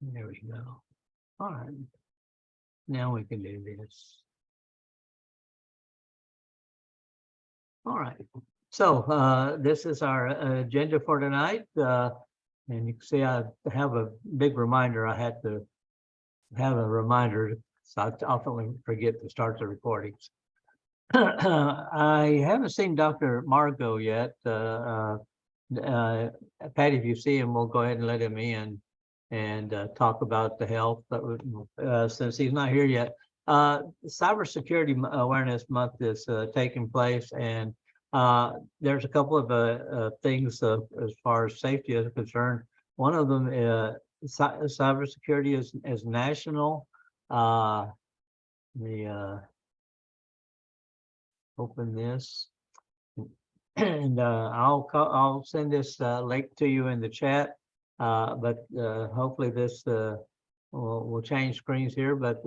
There we go. All right. Now we can do this. All right. So this is our agenda for tonight. And you can see I have a big reminder. I had to have a reminder, so I often forget to start the recordings. I haven't seen Dr. Margot yet. Patty, if you see him, we'll go ahead and let him in and talk about the health. Since he's not here yet, Cybersecurity Awareness Month is taking place, and there's a couple of things as far as safety is concerned. One of them, cybersecurity is national. Open this, and I'll send this link to you in the chat. But hopefully this will change screens here. But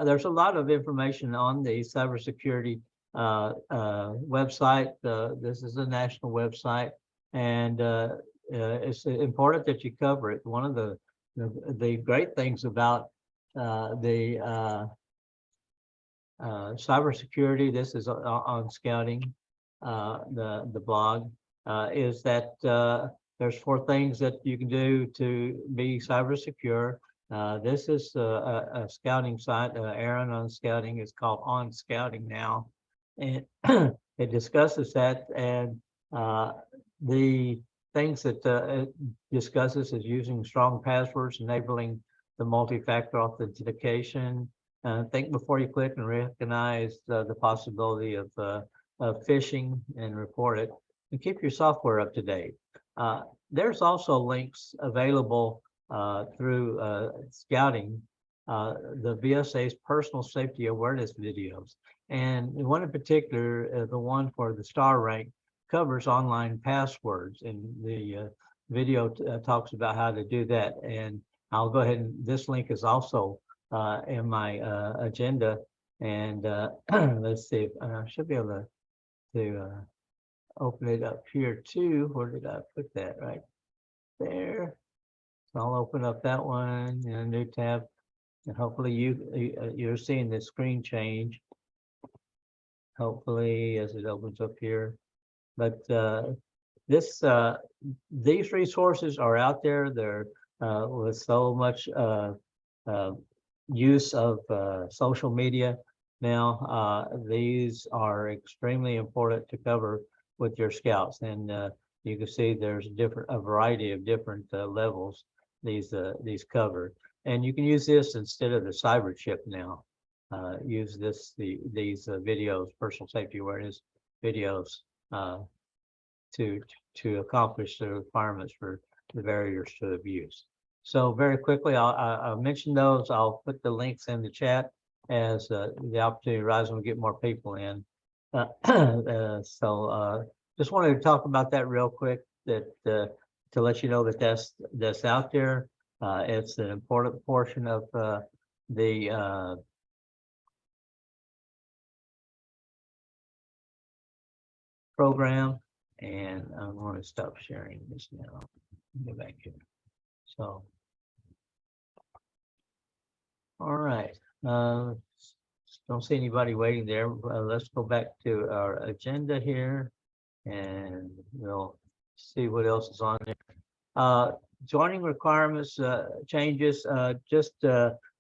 there's a lot of information on the cybersecurity website. This is a national website, and it's important that you cover it. One of the great things about the cybersecurity, this is on Scouting, the blog, is that there's 4 things that you can do to be cyber secure. This is a Scouting site. Aaron on Scouting is called On Scouting now, and it discusses that. And the things that it discusses is using strong passwords, enabling the multi-factor authentication. Think before you click and recognize the possibility of phishing and report it, and keep your software up to date. There's also links available through Scouting, the VSA's personal safety awareness videos. And one in particular, the one for the star rank, covers online passwords, and the video talks about how to do that. And I'll go ahead, and this link is also in my agenda. And let's see if I should be able to open it up here too. Where did I put that? Right there. So I'll open up that one in a new tab, and hopefully you're seeing the screen change. Hopefully, as it opens up here. But these resources are out there. They're with so much use of social media now. These are extremely important to cover with your scouts, and you can see there's a variety of different levels these cover, and you can use this instead of the cyber chip now. Use these videos, personal safety awareness videos, to accomplish the requirements for the barriers to abuse. So very quickly, I'll mention those. I'll put the links in the chat as the opportunity arises when we get more people in. So just wanted to talk about that real quick, that to let you know that that's out there. It's an important portion of the program. And I'm going to stop sharing this now. Go back here. So, all right. Don't see anybody waiting there. Let's go back to our agenda here, and we'll see what else is on there. Joining requirements changes.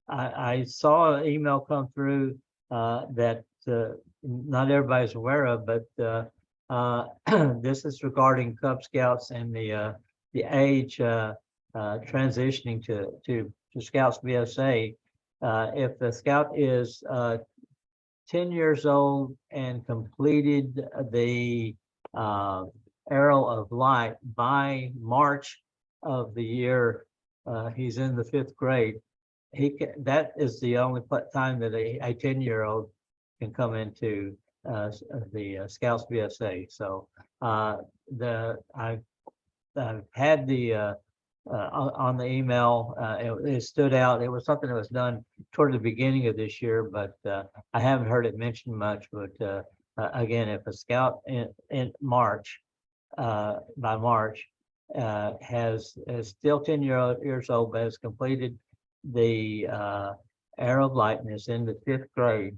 I saw an email come through that not everybody's aware of, but this is regarding Cub Scouts and the age transitioning to Scouts BSA. If the Scout is 10 years old and completed the Arrow of Light by March of the year he's in the 5th grade, that is the only time that a 10-year-old can come into the Scouts BSA. So I've had the on the email, it stood out. It was something that was done toward the beginning of this year, but I haven't heard it mentioned much. But again, if a Scout in March, by March, is still 10 years old, but has completed the Arrow of Lightness in the 5th grade,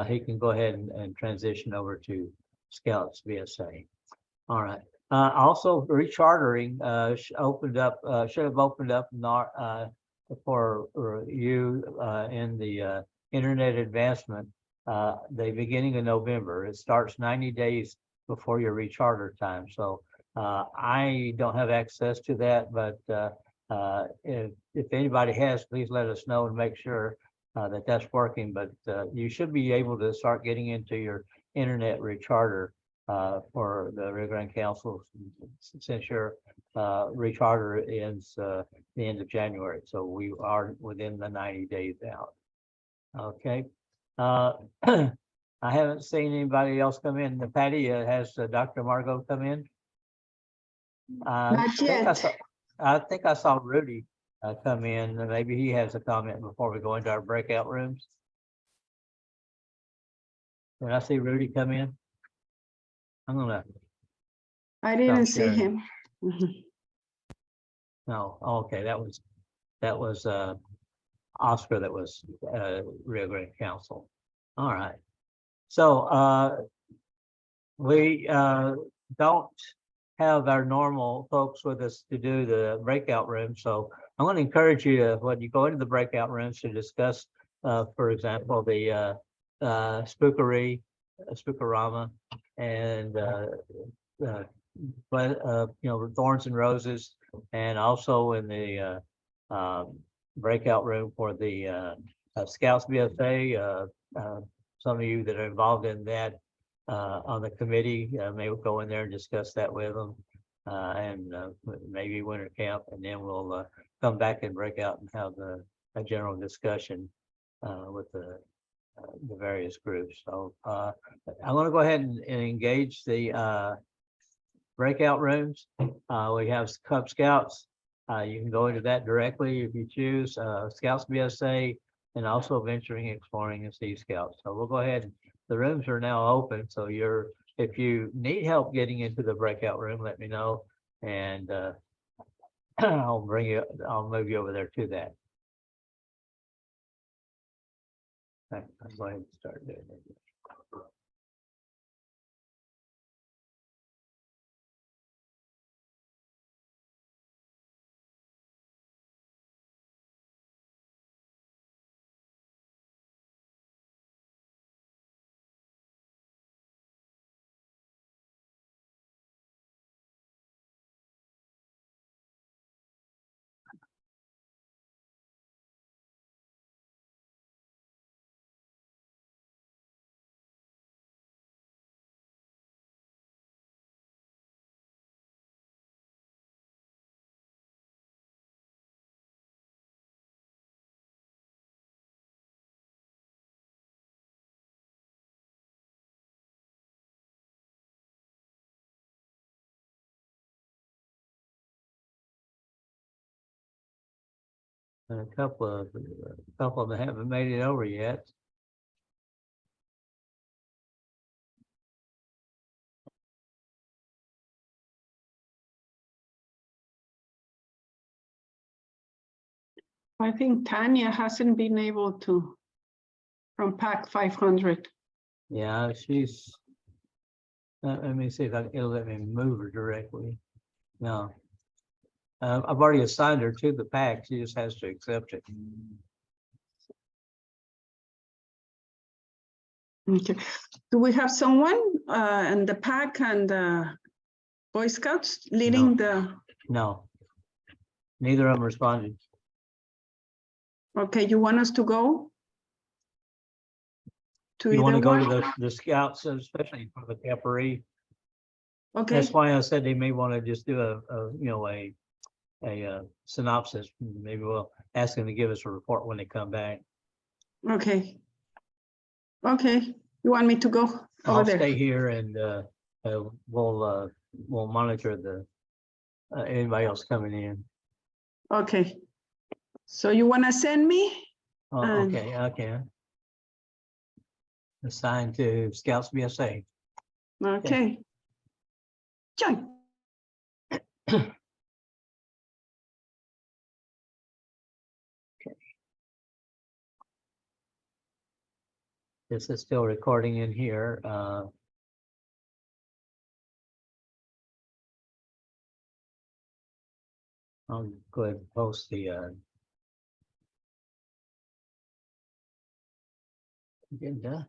he can go ahead and transition over to Scouts BSA. All right. Also, rechartering opened up, should have opened up for you in the Internet Advancement the beginning of November. It starts 90 days before your recharter time. So I don't have access to that, but if anybody has, please let us know and make sure that that's working. But you should be able to start getting into your internet recharter for the Rio Grande Council since your recharter ends the end of January. So we are within the 90 days out. Okay. I haven't seen anybody else come in. Patty, has Dr. Margot come in? Not yet. I think I saw Rudy come in. Maybe he has a comment before we go into our breakout rooms. Did I see Rudy come in? I'm gonna. I didn't see him. No. Okay, that was Oscar. That was Rio Grande Council. All right. So we don't have our normal folks with us to do the breakout room. So I want to encourage you to, when you go into the breakout rooms, to discuss, for example, the spookery, spookorama, and thorns and roses, and also in the breakout room for the Scouts BSA. Some of you that are involved in that on the committee may go in there and discuss that with them, and maybe winter camp, and then we'll come back and break out and have a general discussion with the various groups. So I'm going to go ahead and engage the breakout rooms. We have Cub Scouts. You can go into that directly if you choose. Scouts BSA, and also Venturing, Exploring, and Sea Scouts. So we'll go ahead. The rooms are now open. So if you need help getting into the breakout room, let me know, and I'll move you over there to that. I'll go ahead and start doing it. And a couple of them haven't made it over yet. I think Tanya hasn't been able to from Pack 500. Yeah, she's. Let me see if it'll let me move her directly. No. I've already assigned her to the pack. She just has to accept it. Okay. Do we have someone in the pack and Boy Scouts leading the? No. Neither of them responded. Okay, you want us to go? You want to go to the Scouts, especially for the camporee. Okay. That's why I said they may want to just do a synopsis. Maybe we'll ask them to give us a report when they come back. Okay. Okay. You want me to go over I'll there? stay here, and we'll monitor the anybody else coming in. Okay. So you want to send me? Okay, I can. Assigned to Scouts BSA. Okay. Join. This is still recording in here. I'll go ahead and post the agenda.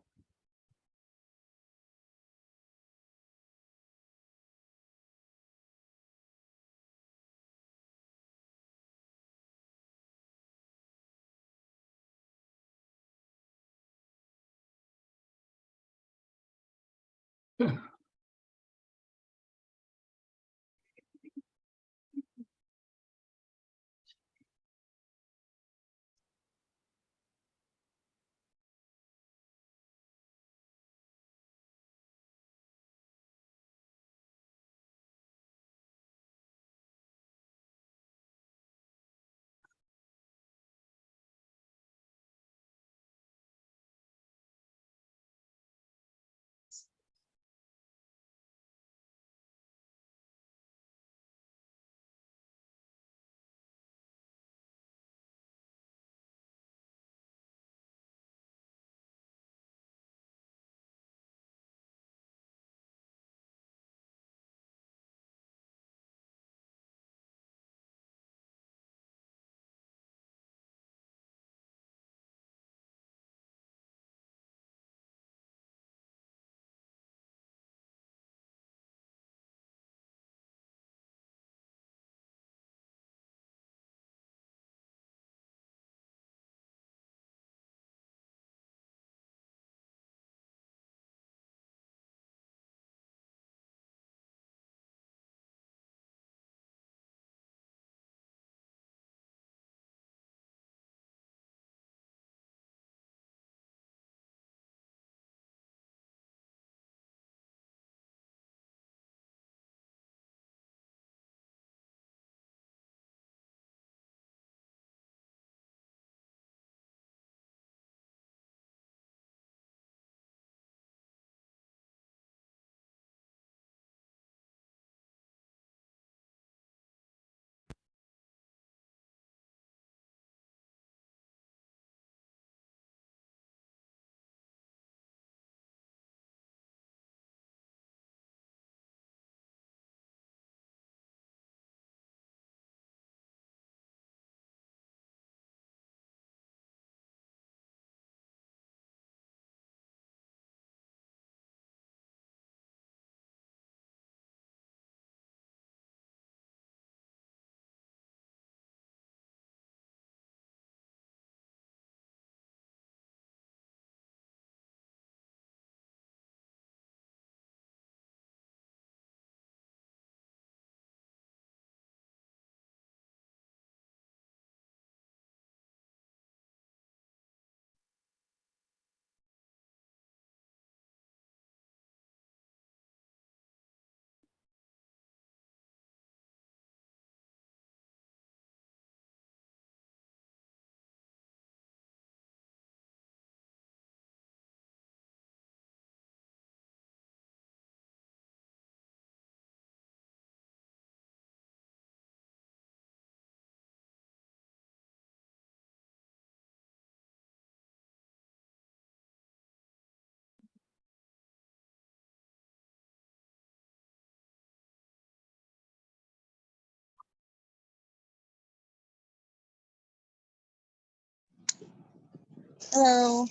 Hello.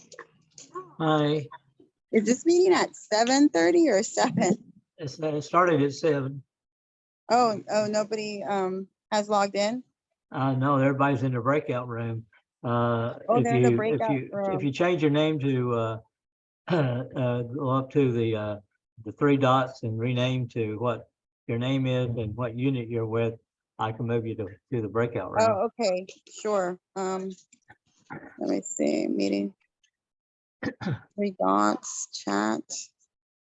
Hi, Is this meeting at 7:30 or 7? it started at 7. Oh, nobody has logged in. No, everybody's in the breakout room. Oh, If they're in the you breakout if room. you change your name to go up to the 3 dots and rename to what your name is and what unit you're with, I can move you to the breakout room. Oh, okay, sure. Let me see, meeting. 3 dots, chat.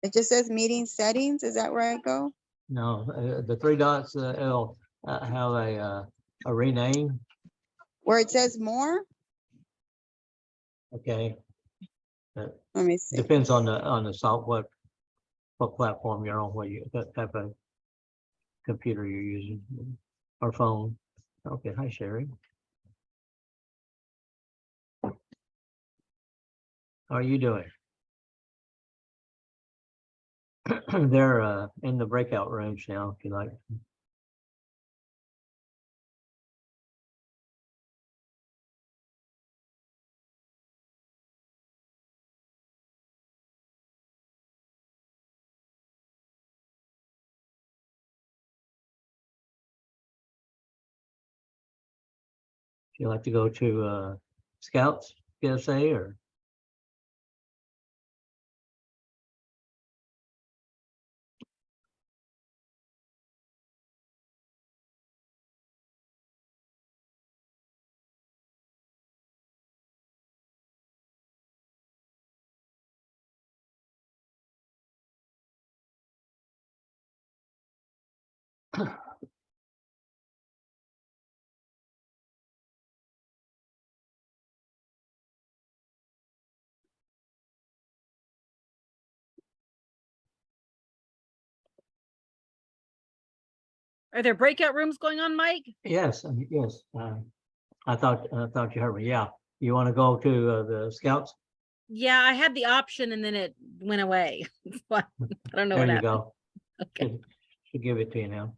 It just says meeting settings. Is that where I go? No, the 3 dots, it'll have a rename. Where it says more? Okay. Let me see. Depends on the software, what platform you're on, what type of computer you're using or phone. Okay, hi Sherry. How are you doing? They're in the breakout rooms now, if you like. If you like to go to Scouts, PSA, or Are there breakout rooms going on, Mike? yes, yes. I thought you heard me. Yeah, you want to go to the Scouts? Yeah, I had the option and then it went away. I don't know There what you happened. go. Okay. Should give it to you now.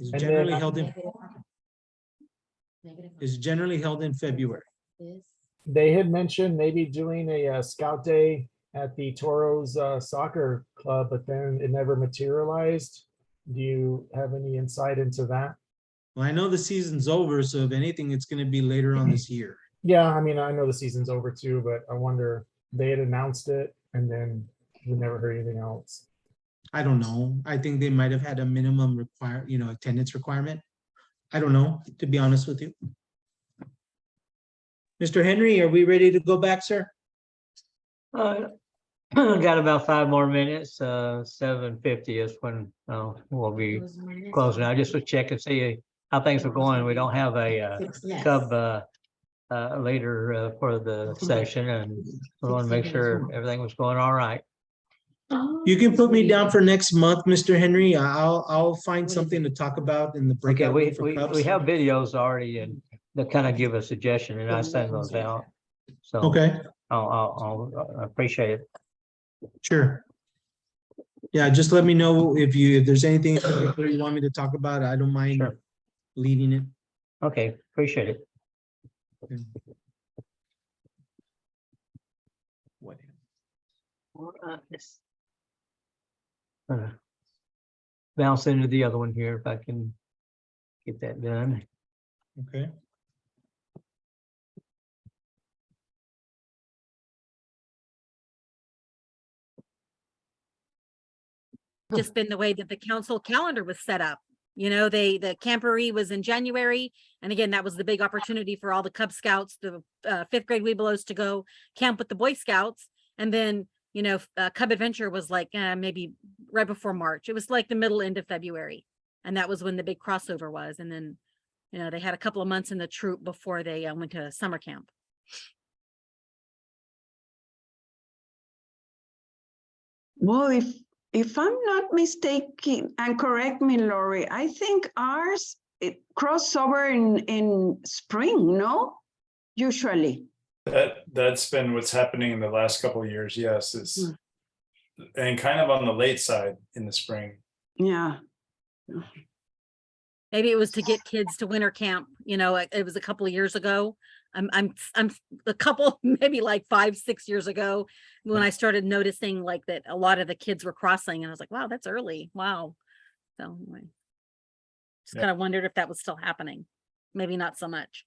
Is And generally then- held in, is generally held in February. They had mentioned maybe doing a scout day at the Toros soccer club, but then it never materialized. Do you have any insight into that? Well, I know the season's over, so if anything, it's gonna be later on this year. Yeah, I mean, I know the season's over too, but I wonder, they had announced it and then we never heard anything else. I don't know. I think they might have had a minimum attendance requirement. I don't know, to be honest with you. Mr. Henry, are we ready to go back, sir? Got about 5 more minutes. 7:50 is when we'll be closing. I just to check and see how things are going. We don't have a Cub leader for the session, and we want to make sure everything was going all right. You can put me down for next month, Mr. Henry. I'll find something to talk about in the Okay, breakout room for we Cubs. have videos already and that kind of give a suggestion, and I send those out. So Okay, I'll appreciate it. sure. Yeah, just let me know if there's anything in particular you want me to talk about. I don't mind Sure. leading it. Okay, appreciate it. What? Bounce into the other one here if I can get that done. Okay. Just been the way that the council calendar was set up. You know, the camporee was in January. And again, that was the big opportunity for all the Cub Scouts, the 5th grade Webelos to go camp with the Boy Scouts. And then, Cub Adventure was like maybe right before March. It was like the middle end of February. And that was when the big crossover was. And then, they had a couple of months in the troop before they went to summer camp. Well, if I'm not mistaken, and correct me, Lori, I think ours it crossover in spring, no? Usually. That's been what's happening in the last couple of years. Yes, it's and kind of on the late side in the spring. Yeah. Maybe it was to get kids to winter camp. It was a couple of years ago. I'm a couple, maybe like 5-6 years ago when I started noticing like that a lot of the kids were crossing, and I was like, wow, that's early. Wow. So anyway, just Yeah. kind of wondered if that was still happening. Maybe not so much.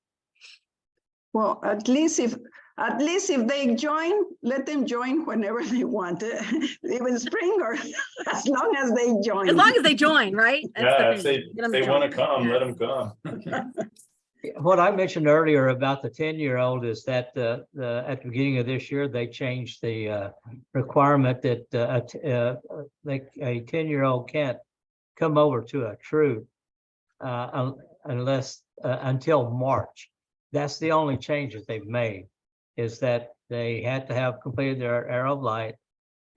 Well, at least if they join, let them join whenever they want, even spring or as long as they join. As long as they join, right? That's the Yeah, if thing. Get 'em they want to join. come, Yeah. let them come. What I mentioned earlier about the 10-year-old is that at the beginning of this year, they changed the requirement that a 10-year-old can't come over to a troop unless until March. That's the only change that they've made, is that they had to have completed their Arrow of Light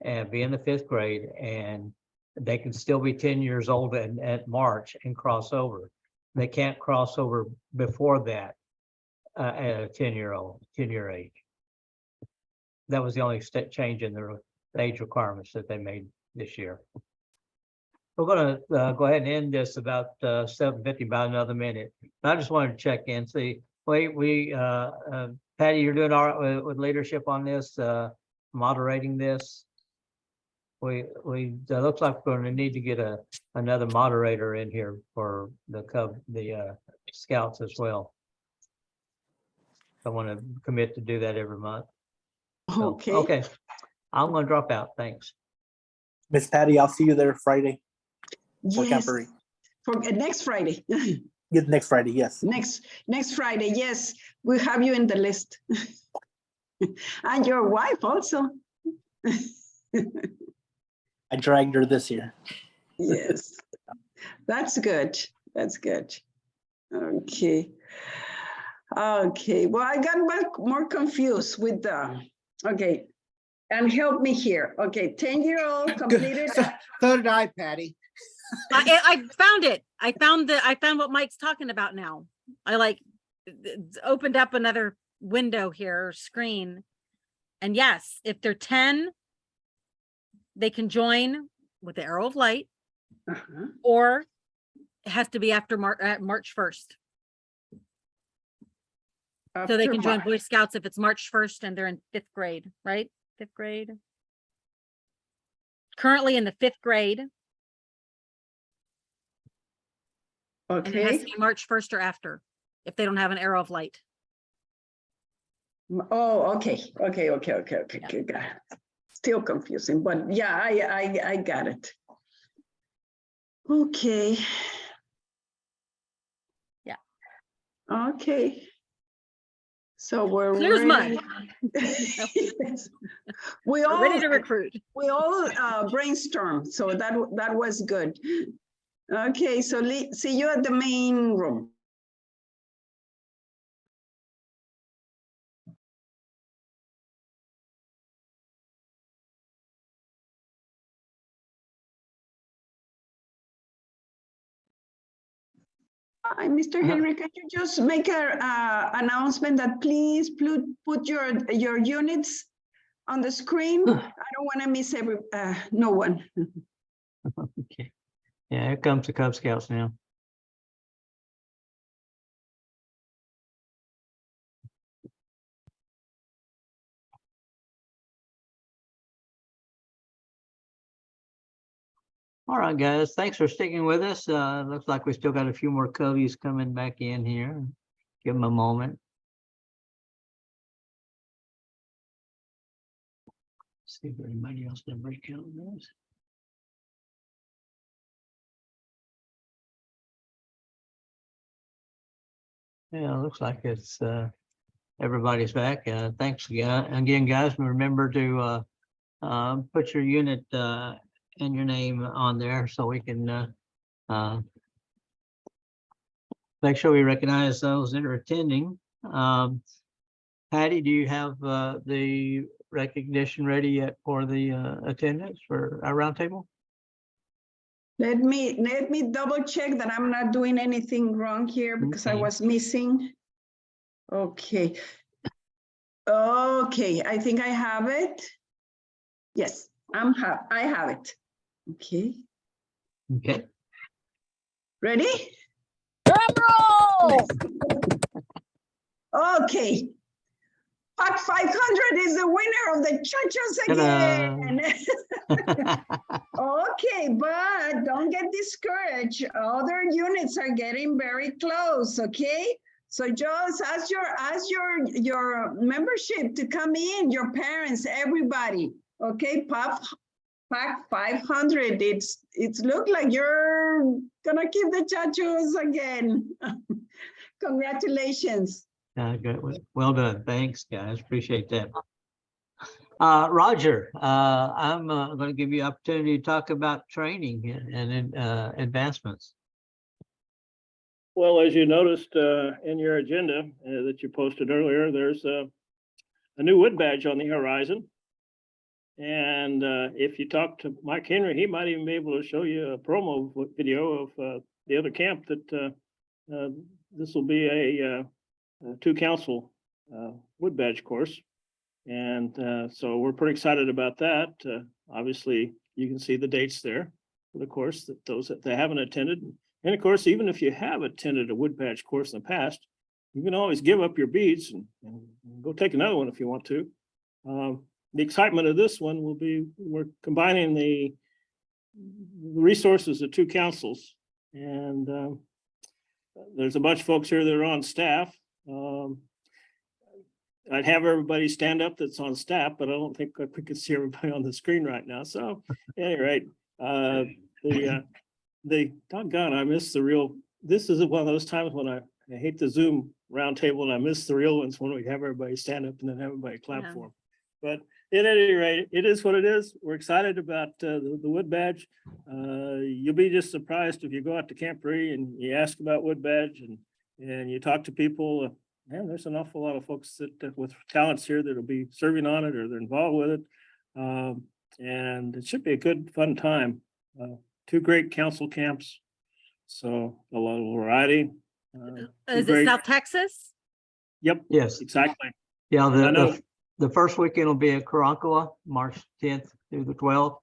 and be in the 5th grade, and they can still be 10 years old at March and cross over. They can't cross over before that at a 10-year age. That was the only change in the age requirements that they made this year. We're gonna go ahead and end this about 7:50, about another minute. I just wanted to check in, see, Patty, you're doing all right with leadership on this, moderating this. We looks like we're gonna need to get another moderator in here for the Scouts as well. I want to commit to do that every month. So, Okay. Okay, I'm gonna drop out. Thanks. Miss Patty, I'll see you there Friday for Yes, Camporee. for next Friday. Yeah, next Friday, yes. Next Friday, yes, we have you in the list. And your wife also. I dragged her this year. Yes, that's good. That's good. Okay. Okay, well, I got more confused with okay, and help me here. Okay, 10-year-old completed. So did I, Patty. I found it. I found what Mike's talking about now. I opened up another window here, screen. And yes, if they're 10, they can join with the Arrow of Light, Uh-huh. or It has to be after March 1st. So they After can join March. Boy Scouts if it's March 1st and they're in 5th grade, right? 5th grade. Currently in the 5th grade, and it has to Okay. be March 1st or after, if they don't have an arrow of light. Oh, okay. Okay. Got it. Still confusing, but yeah, I got it. Okay. Yeah. Okay. So we're Clear as ready. mud. Yes. We We're ready all to recruit. brainstorm, so that was good. Okay, so see you at the main room. Hi, Mr. Henry, can you just make a announcement that please put your units on the screen? I don't want to miss no one. Okay. Yeah, here comes the Cub Scouts now. All right, guys, thanks for sticking with us. Looks like we still got a few more Cubbies coming back in here. Give them a moment. See if anybody else did break out on those. Yeah, looks like it's everybody's back. Thanks again, guys. Remember to put your unit and your name on there so we can make sure we recognize those that are attending. Patty, do you have the recognition ready yet for the attendance for our roundtable? Let me double check that I'm not doing anything wrong here because I Okay. was missing. Okay. Okay, I think I have it. Yes, I have it. Okay, Okay. ready? Drum roll! Okay. Pack 500 is the winner of the chachos again. Okay, but don't get discouraged. Other units are getting very close, okay? So just ask your membership to come in, your parents, everybody, okay? Pack 500. It's look like you're gonna keep the chachos again. Congratulations. Good. Well done. Thanks, guys. Appreciate that. Roger, I'm going to give you an opportunity to talk about training and advancements. Well, as you noticed in your agenda that you posted earlier, there's a new wood badge on the horizon. And if you talk to Mike Henry, he might even be able to show you a promo video of the other camp that this will be a two council wood badge course. And so we're pretty excited about that. Obviously, you can see the dates there for the course that those that they haven't attended. And of course, even if you have attended a wood badge course in the past, you can always give up your beads and go take another one if you want to. The excitement of this one will be we're combining the resources of two councils. And there's a bunch of folks here that are on staff. I'd have everybody stand up that's on staff, but I don't think we could see everybody on the screen right now. So at any rate, the doggone, I miss the real, this is one of those times when I hate the Zoom roundtable and I miss the real ones when we have everybody stand up and then everybody clap Yeah. for them. But at any rate, it is what it is. We're excited about the wood badge. You'll be just surprised if you go out to Camp Ree and you ask about wood badge and you talk to people. Man, there's an awful lot of folks that with talents here that'll be serving on it or they're involved with it. And it should be a good, fun time. Two great council camps. So a lot of variety. Is great- it South Texas? Yep, Yes. exactly. Yeah, I know. the first weekend will be at Karankawa, March 10th through the 12th.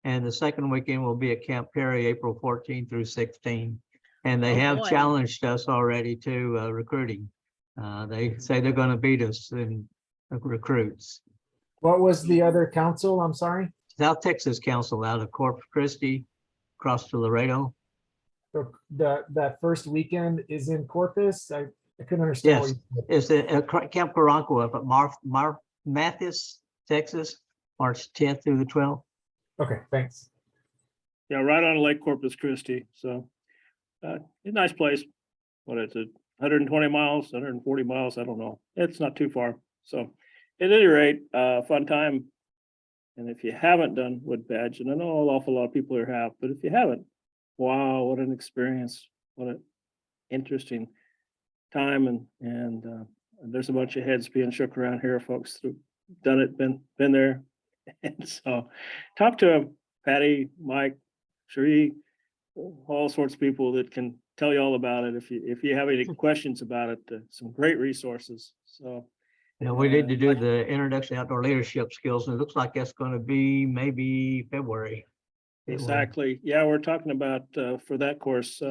And the second weekend will be at Camp Perry, April 14th through 16th. And they Oh, have boy. challenged us already to recruiting. They say they're going to beat us in recruits. What was the other council? I'm sorry. South Texas Council out of Corpus Christi, across to Laredo. So that first weekend is in Corpus. I couldn't understand. Yes, what you said. it's at Camp Carranco up at Mathis, Texas, March 10th through the 12th. Okay, thanks. Yeah, right on Lake Corpus Christi, so, a nice place. What is it, 120 miles, 140 miles, I don't know, it's not too far, so, at any rate, fun time. And if you haven't done Wood Badge, and I know an awful lot of people here have, but if you haven't, wow, what an experience, what an interesting time, and there's a bunch of heads being shook around here, folks who've done it, been there. And so, talk to them, Patty, Mike, Sheree, all sorts of people that can tell you all about it. If you have any questions about it, some great resources. So, Yeah, we need to do the introduction to outdoor leadership skills, and it looks like that's going to be maybe February. exactly. Yeah, we're talking about for that course.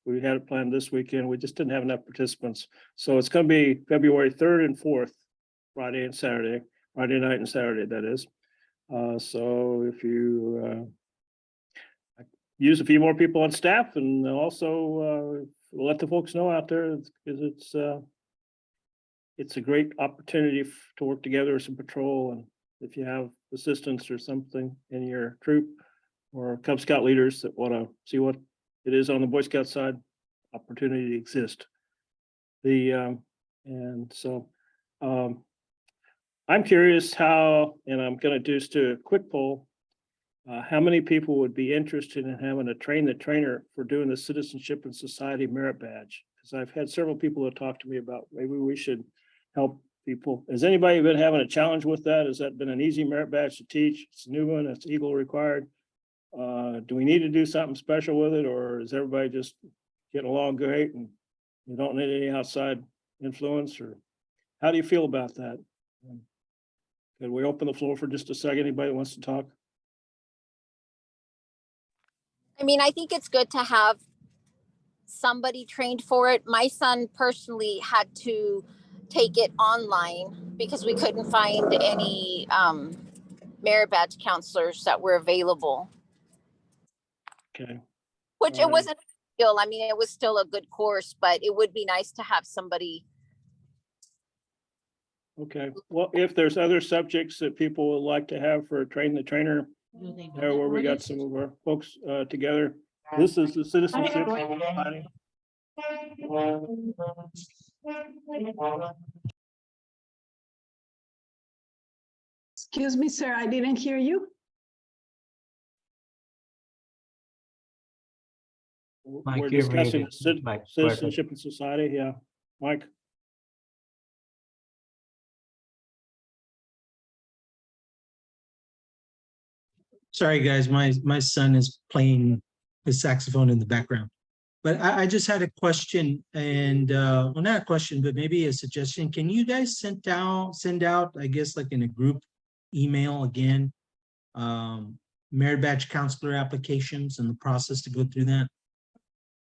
We had it planned this weekend. We just didn't have enough participants. So it's going to be February 3rd and 4th, Friday and Saturday, Friday night and Saturday, that is. So if you use a few more people on staff, and also let the folks know out there, because it's a great opportunity to work together as a patrol. And if you have assistants or something in your troop, or Cub Scout leaders that want to see what it is on the Boy Scout side, opportunity exists. And so I'm curious how, and I'm going to do just a quick poll, how many people would be interested in having a train the trainer for doing the Citizenship and Society Merit Badge? Because I've had several people that talk to me about maybe we should help people. Has anybody been having a challenge with that? Has that been an easy merit badge to teach? It's a new one, it's Eagle required. Do we need to do something special with it, or is everybody just getting along great and you don't need any outside influence? Or how do you feel about that? Could we open the floor for just a second? Anybody that wants to talk? I mean, I think it's good to have somebody trained for it. My son personally had to take it online because we couldn't find any merit badge counselors that were available. Okay. Which it wasn't a deal. I mean, it was still a good course, but it would be nice to have somebody. Okay, well, if there's other subjects that people would like to have for Train the Trainer, there where we got some of our folks together. This is the Citizenship Society. Excuse me, sir, I didn't hear you. Mike, We're you're discussing muted. Mike, Citizenship and Society, yeah. Mike? Sorry, guys, my son is playing his saxophone in the background. But I just had a question, and well, not a question, but maybe a suggestion. Can you guys send out, I guess, like in a group email again, merit badge counselor applications and the process to go through that?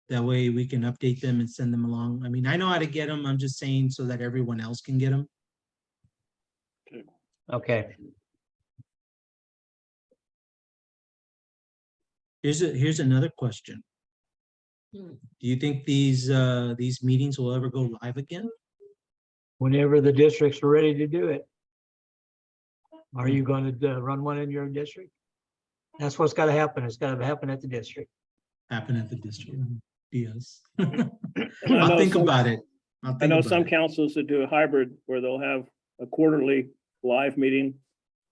That way we can update them and send them along. I mean, I know how to get them. I'm just saying so that everyone else can get them. Okay. Here's another question. Do you think these meetings will ever go live again? Whenever the districts are ready to do it. Are you going to run one in your district? That's what's got to happen. It's got to happen at the district. Happen at the district. Yes. I I'll know think some- about it. I know some councils that do a hybrid where they'll have a quarterly live meeting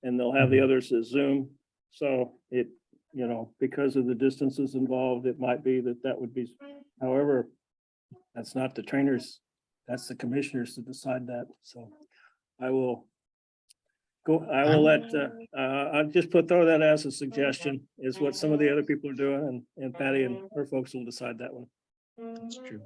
and they'll have the others as Zoom. So it, you know, because of the distances involved, it might be that would be, however, that's not the trainers, that's the commissioners to decide that. So I will let, I'll just throw that as a suggestion, is what some of the other people are doing, and Patty and her folks will decide that one. That's true.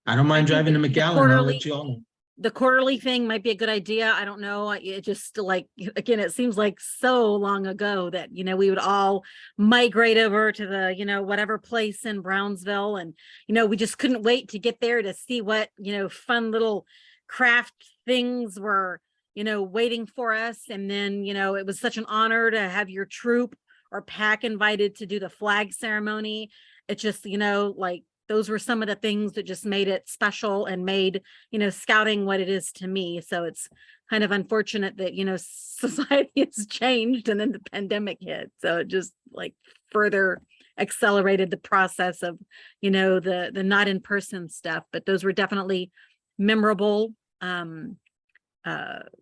I don't mind I think driving to the McAllen. I'll quarterly- let you all know. the quarterly thing might be a good idea. I don't know. It just like, again, it seems like so long ago that, you know, we would all migrate over to the, you know, whatever place in Brownsville. And, you know, we just couldn't wait to get there to see what, you know, fun little craft things were, you know, waiting for us. And then, you know, it was such an honor to have your troop or pack invited to do the flag ceremony. It just, you know, like, those were some of the things that just made it special and made, you know, scouting what it is to me. So it's kind of unfortunate that, you know, society has changed and then the pandemic hit. So it just like further accelerated the process of, you know, the not in person stuff. But those were definitely memorable,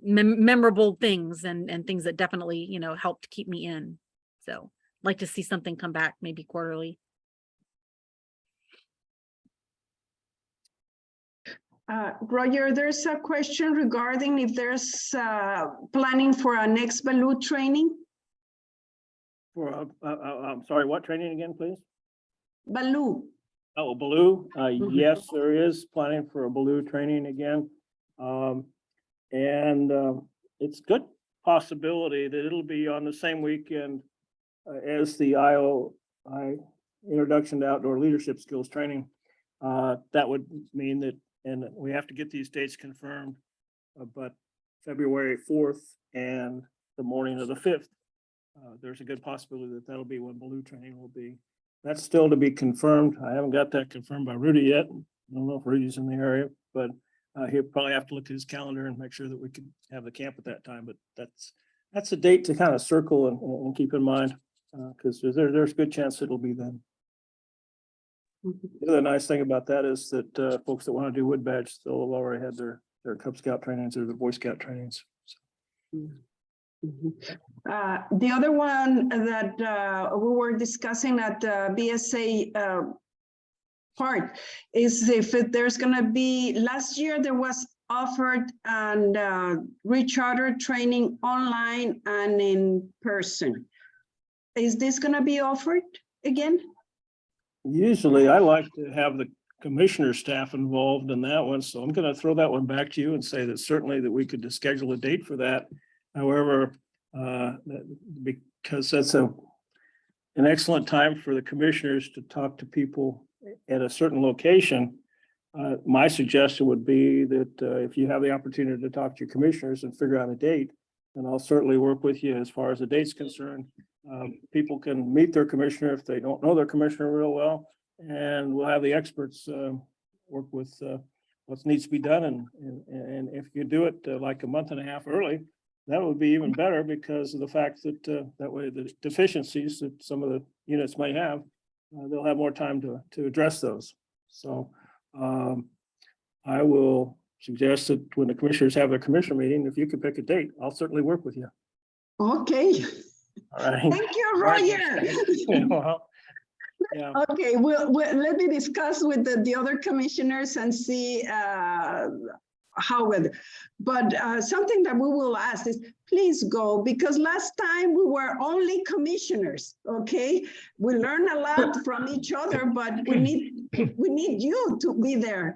memorable things and things that definitely, you know, helped keep me in. So I'd like to see something come back, maybe quarterly. Roger, there's a question regarding if there's planning for our next balut training. For, I'm sorry, what training again, please? Balut. Oh, Baloo. Yes, there is planning for a Baloo training again. It's good possibility that it'll be on the same weekend as the IOI Introduction to Outdoor Leadership Skills Training. That would mean that, and we have to get these dates confirmed, but February 4th and the morning of the 5th, there's a good possibility that that'll be when Baloo training will be. That's still to be confirmed. I haven't got that confirmed by Rudy yet. I don't know if Rudy's in the area, but he'll probably have to look at his calendar and make sure that we can have the camp at that time. But that's a date to kind of circle and keep in mind, because there's a good chance it'll be then. The other nice thing about that is that folks that want to do wood badge, they'll have already had their Cub Scout trainings or their Boy Scout trainings. So. The other one that we were discussing at the BSA part is if there's going to be, last year there was offered and recharter training online and in person. Is this going to be offered again? Usually I like to have the commissioner staff involved in that one. So I'm going to throw that one back to you and say that certainly that we could schedule a date for that. However, because that's an excellent time for the commissioners to talk to people at a certain location. My suggestion would be that if you have the opportunity to talk to your commissioners and figure out a date, then I'll certainly work with you as far as the date's concerned. People can meet their commissioner if they don't know their commissioner real well, and we'll have the experts work with what needs to be done. And if you do it like a month and a half early, that would be even better because of the fact that that way the deficiencies that some of the units may have, they'll have more time to address those. So I will suggest that when the commissioners have their commissioner meeting, if you could pick a date, I'll certainly work with you. Okay. All right. Thank you, Roger. Well, yeah. Okay, well, let me discuss with the other commissioners and see how it, but something that we will ask is please go, because last time we were only commissioners. Okay, we learn a lot from each other, but we need you to be there.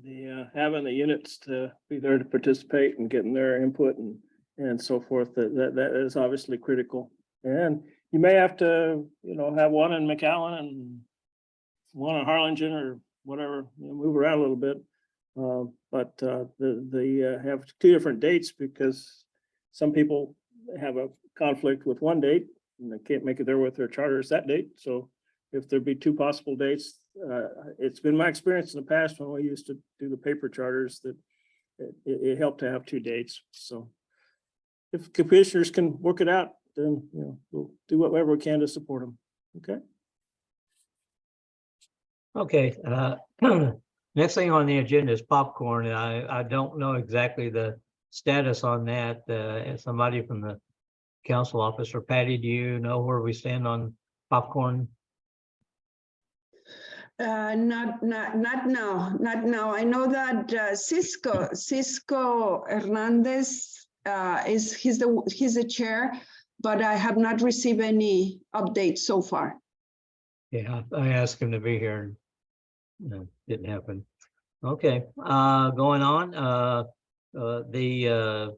The having the units to be there to participate and getting their input and so forth, that is obviously critical. And you may have to, have one in McAllen and one in Harlingen or whatever, move around a little bit. But they have two different dates because some people have a conflict with one date and they can't make it there with their charters that date. So if there'd be two possible dates, it's been my experience in the past when we used to do the paper charters that it helped to have two dates. So if commissioners can work it out, then we'll do whatever we can to support them. Okay. Okay. Next thing on the agenda is popcorn. And I don't know exactly the status on that. Somebody from the council office, or Patty, do you know where we stand on popcorn? Not now. I know that Cisco Hernandez he's the chair, but I have not received any updates so far. Yeah, I asked him to be here and didn't happen. Okay, going on, the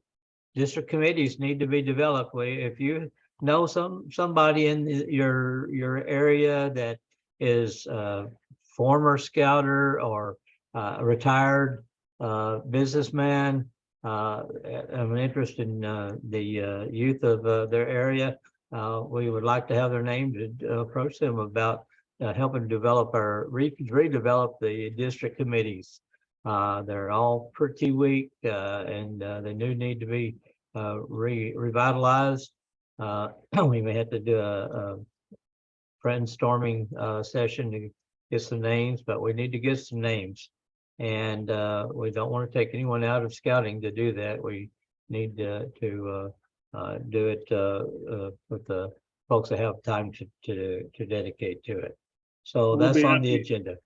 district committees need to be developed. If you know somebody in your area that is former scouter or retired businessman, have an interest in the youth of their area, we would like to have their name to approach them about helping develop redevelop the district committees. They're all pretty weak and they do need to be revitalized. We may have to do a brainstorming session to get some names, but we need to get some names. And we don't want to take anyone out of scouting to do that. We need to do it with the folks that have time to dedicate to it. So We'll that's be on the happy. agenda.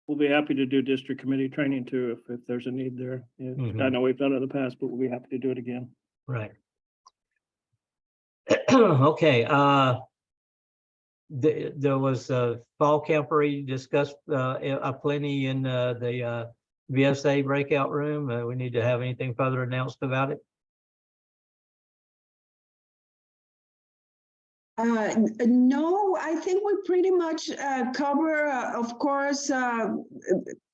We'll be happy to do district committee training too, if there's a need there. Yeah, I Mhm. know we've done it in the past, but we'll be happy to do it again. Right. Okay, there was a fall camporee discussed plenty in the VSA breakout room. We need to have anything further announced about it? No, I think we pretty much cover, of course,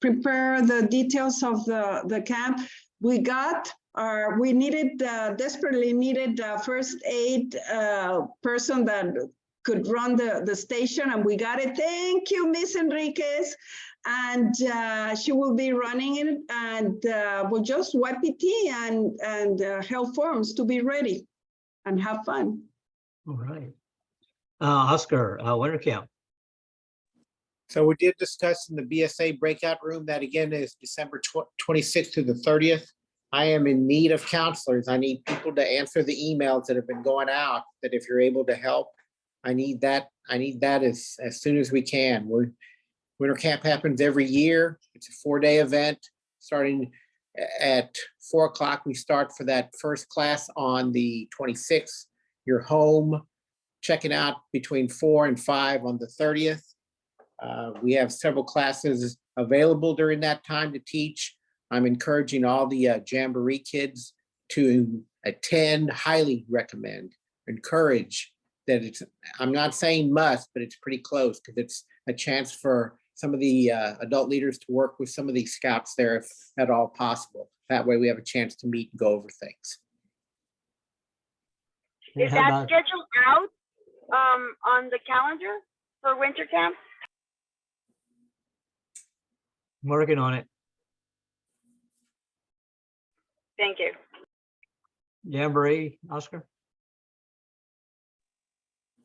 prepare the details of the camp. We needed, desperately needed first aid person that could run the station, and we got it. Thank you, Miss Enriquez. And she will be running it, and we'll just wipe PT and help forms to be ready and have fun. All right. Oscar, winter camp. So we did discuss in the BSA breakout room that again is December 26th to the 30th. I am in need of counselors. I need people to answer the emails that have been going out, that if you're able to help, I need that as soon as we can. Winter camp happens every year. It's a 4-day event starting at 4 o'clock. We start for that first class on the 26th. You're home, checking out between 4 and 5 on the 30th. We have several classes available during that time to teach. I'm encouraging all the Jamboree kids to attend, highly recommend, encourage that it's, I'm not saying must, but it's pretty close because it's a chance for some of the adult leaders to work with some of these scouts there if at all possible. That way we have a chance to meet and go over things. Yeah, Is how that about- scheduled out on the calendar for winter camp? I'm working on it. Thank you. Jamboree, Oscar?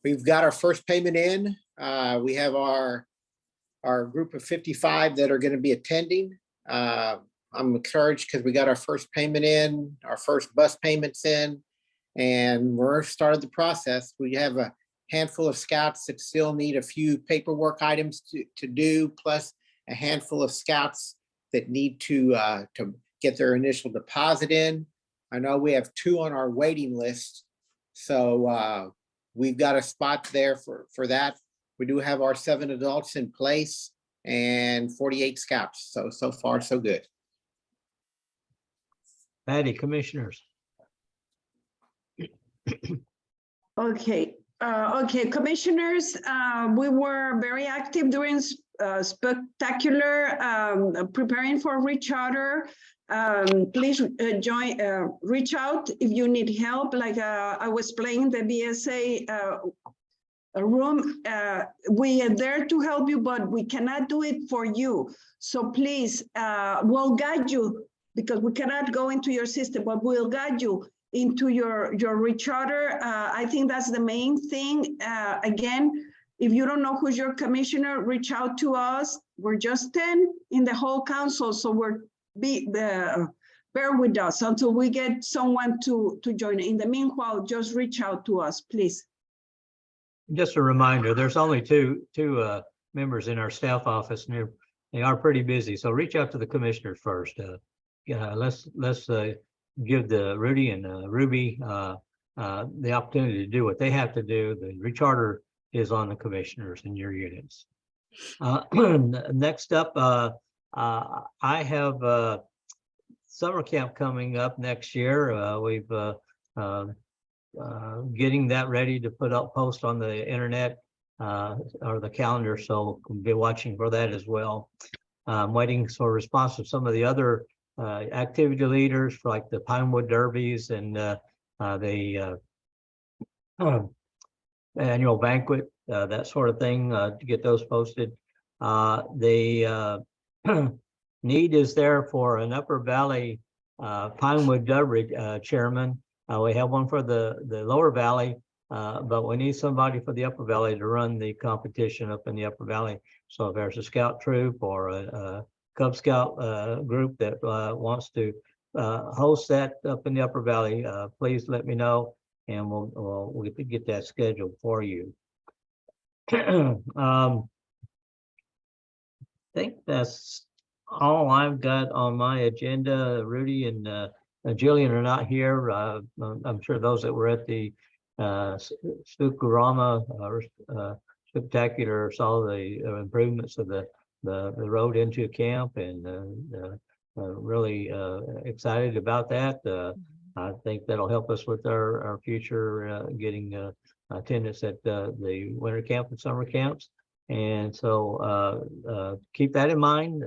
We've got our first payment in. We have our group of 55 that are going to be attending. I'm encouraged because we got our first payment in, our first bus payments in, and we're started the process. We have a handful of scouts that still need a few paperwork items to do, plus a handful of scouts that need to get their initial deposit in. I know we have 2 on our waiting list, so we've got a spot there for that. We do have our 7 adults in place and 48 scouts. So far, so good. Patty, commissioners. Okay, commissioners, we were very active during spectacular preparing for recharter. Please reach out if you need help. Like I was playing the BSA room. We are there to help you, but we cannot do it for you. So please, we'll guide you because we cannot go into your system, but we'll guide you into your recharter. I think that's the main thing. Again, if you don't know who's your commissioner, reach out to us. We're just 10 in the whole council, so bear with us until we get someone to join. In the meanwhile, just reach out to us, please. Just a reminder, there's only two members in our staff office, and they are pretty busy. So reach out to the commissioners first. Let's give the Rudy and Ruby the opportunity to do what they have to do. The recharter is on the commissioners in your units. Next up, I have summer camp coming up next year. We've getting that ready to post on the internet or the calendar, so we'll be watching for that as well. I'm waiting for response from some of the other activity leaders for like the Pinewood Derbies and the annual banquet, that sort of thing, to get those posted. The need is there for an Upper Valley Pinewood Derby chairman. We have one for the Lower Valley, but we need somebody for the Upper Valley to run the competition up in the Upper Valley. So if there's a scout troop or a Cub Scout group that wants to host that up in the Upper Valley, please let me know, and we'll get that scheduled for you. I think that's all I've got on my agenda. Rudy and Jillian are not here. I'm sure those that were at the Stukurama spectacular saw the improvements of the road into camp, and really excited about that. I think that'll help us with our future getting attendance at the winter camp and summer camps. And so keep that in mind.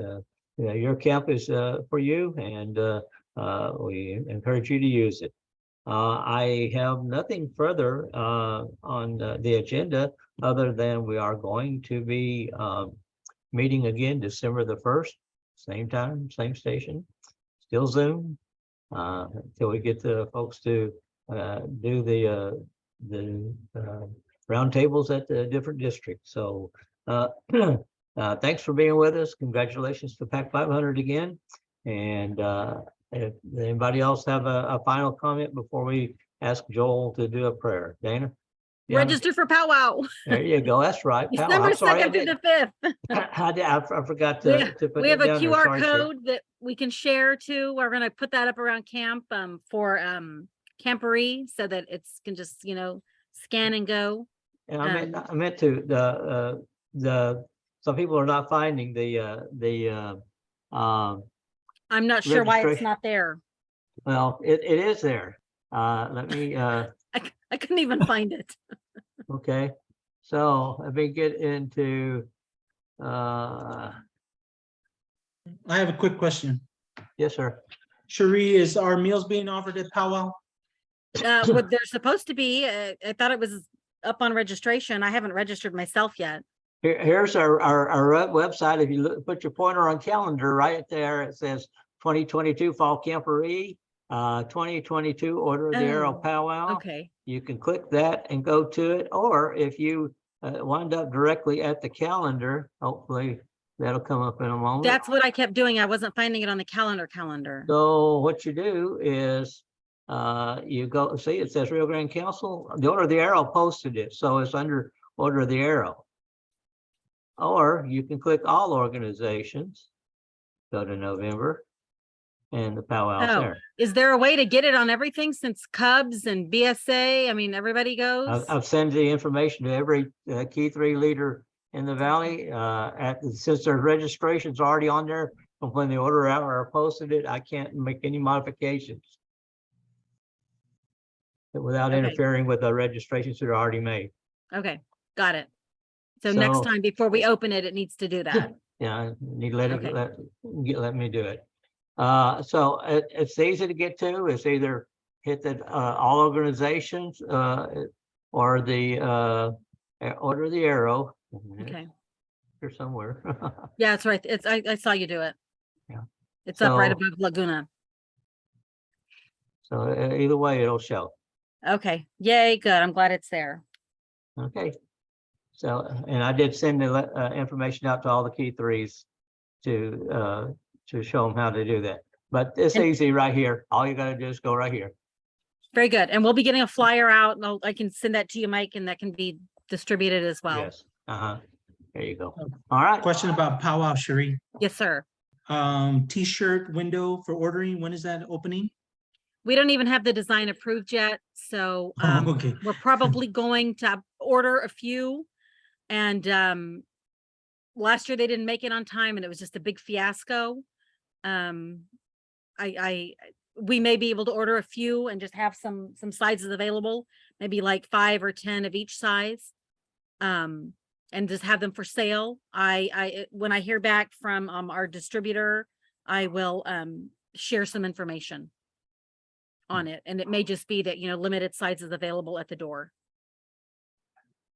You know, your camp is for you, and we encourage you to use it. I have nothing further on the agenda other than we are going to be meeting again December the 1st, same time, same station, still Zoom, until we get the folks to do the roundtables at the different districts. So thanks for being with us. Congratulations to PAC 500 again. And if anybody else have a final comment before we ask Joel to do a prayer? Dana? Register for powwow. There you go. That's right. December 2nd to the 5th. I forgot to put We have that a down there. QR Sorry, sir. code that we can share too. We're gonna put that up around camp for camporee so that it's can just, you know, scan and go. And I meant to some people are not finding the I'm not sure why it's registration. not there. Well, it is there. Let me I couldn't even find it. okay. So let me get into I have a quick question. yes, sir. Cherie, is our meals being offered at powwow? What they're supposed to be. I thought it was up on registration. I haven't registered myself yet. Here's our website. If you look, put your pointer on calendar right there, it says 2022 Fall Camporee, 2022 Order of the Arrow Oh, Powwow. Okay. You can click that and go to it, or if you wind up directly at the calendar, hopefully that'll come up in a moment. That's what I kept doing. I wasn't finding it on the calendar. So what you do is you go, see, it says Rio Grande Council. The Order of the Arrow posted it, so it's under Order of the Arrow. Or you can click all organizations, go to November, and the powwow's Oh, there. is there a way to get it on everything since Cubs and BSA? I mean, everybody goes. I've sent the information to every key 3 leader in the valley. Since their registration's already on there from when the order hour posted it, I can't make any modifications without Okay. interfering with the registrations that are already made. Okay, got it. So next So- time before we open it, it needs to do that. Yeah, I need to let it Okay. let me do it. So it's easy to get to. It's either hit the all organizations or the Order of the Arrow. Okay. Here somewhere. Yeah, that's right. It's I saw you do it. Yeah. It's up right So- above Laguna. So either way, it'll show. Okay, yay, good. I'm glad it's there. Okay. So, and I did send the information out to all the key 3s to show them how to do that. But it's And- easy right here. All you gotta do is go right here. Very good. And we'll be getting a flyer out and I can send that to you, Mike, and that can be distributed as well. Yes. There you go. All right. Question about powwow, Cherie. Yes, sir. T-shirt window for ordering, when is that opening? We don't even have the design approved yet, so Oh, okay. we're probably going to order a few and last year they didn't make it on time and it was just a big fiasco. We may be able to order a few and just have some sizes available, maybe like 5 or 10 of each size. And just have them for sale. When I hear back from our distributor, I will share some information on it. And it may just be that, limited sizes available at the door.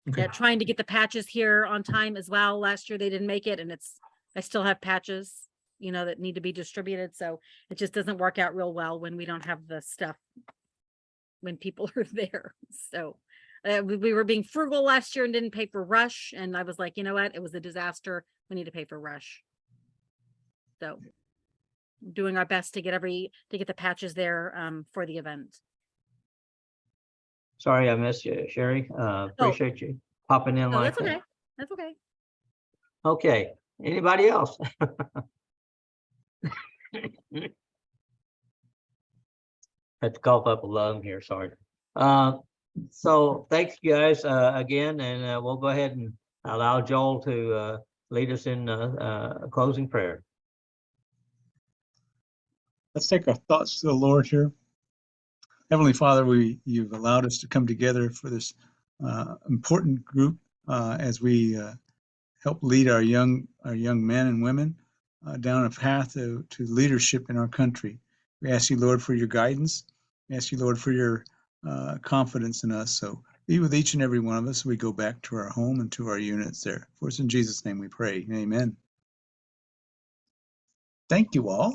Okay. Yeah, trying to get the patches here on time as well. Last year they didn't make it, and I still have patches, that need to be distributed. So it just doesn't work out real well when we don't have the stuff when people are there. So we were being frugal last year and didn't pay for rush. And I was like, you know what? It was a disaster. We need to pay for rush. So doing our best to get the patches there for the event. Sorry, I missed you, Sherry. Appreciate you popping in No, like that's okay. that. That's okay. Okay, anybody else? Had to cough up a lung here, sorry. So thanks you guys again, and we'll go ahead and allow Joel to lead us in a closing prayer. Let's take our thoughts to the Lord here. Heavenly Father, you've allowed us to come together for this important group as we help lead our young men and women down a path to leadership in our country. We ask you, Lord, for your guidance. We ask you, Lord, for your confidence in us. So be with each and every one of us as we go back to our home and to our units there. For it's in Jesus' name we pray. Amen. Thank you all.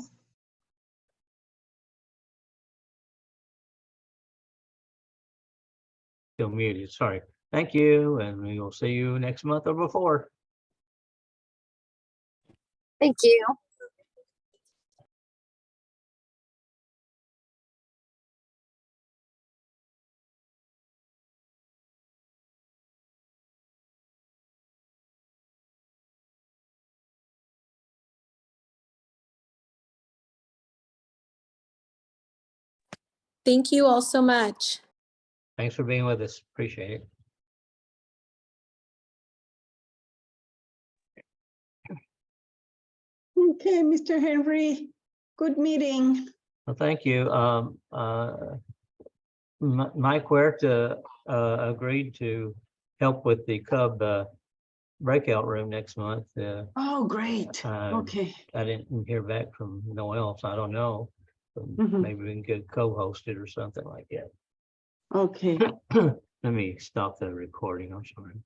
Still muted, sorry. Thank you, and we will see you next month or before. Thank you. Thank you all so much. Thanks for being with us. Appreciate it. Okay, Mr. Henry, good meeting. Well, thank you. Mike Huerta agreed to help with the Cub breakout room next month. Oh, great. Okay. I didn't hear back from Noel, so I don't know. Mhm. Maybe we can get co-hosted or something like that. Okay. Let me stop the recording. I'm sorry.